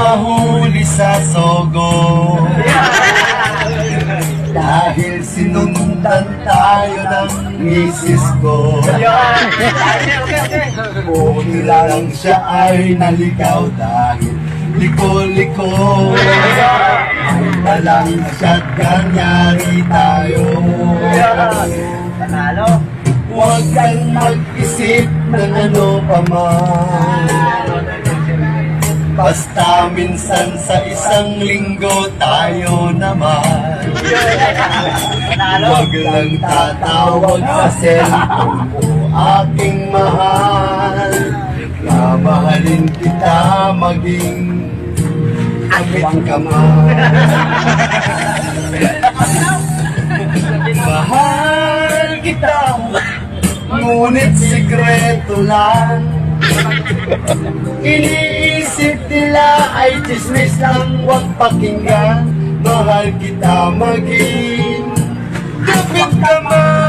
mahuli sa sogo. Dahil sinundan tayo ng misis ko. Buti lang siya ay naligaw dahil liko-liko. Talang shotgun, yari tayo. Huwag kang mag-isip ng ano pa man. Basta minsan sa isang linggo tayo naman. Huwag lang tatawag sa cellphone ko, aking mahal. Mamahalin kita maging akit ka man. Mahal kita, ngunit sikreto lang. Iniisip nila ay chismis lang, huwag pakinggan. Mahal kita maging kapit ka man.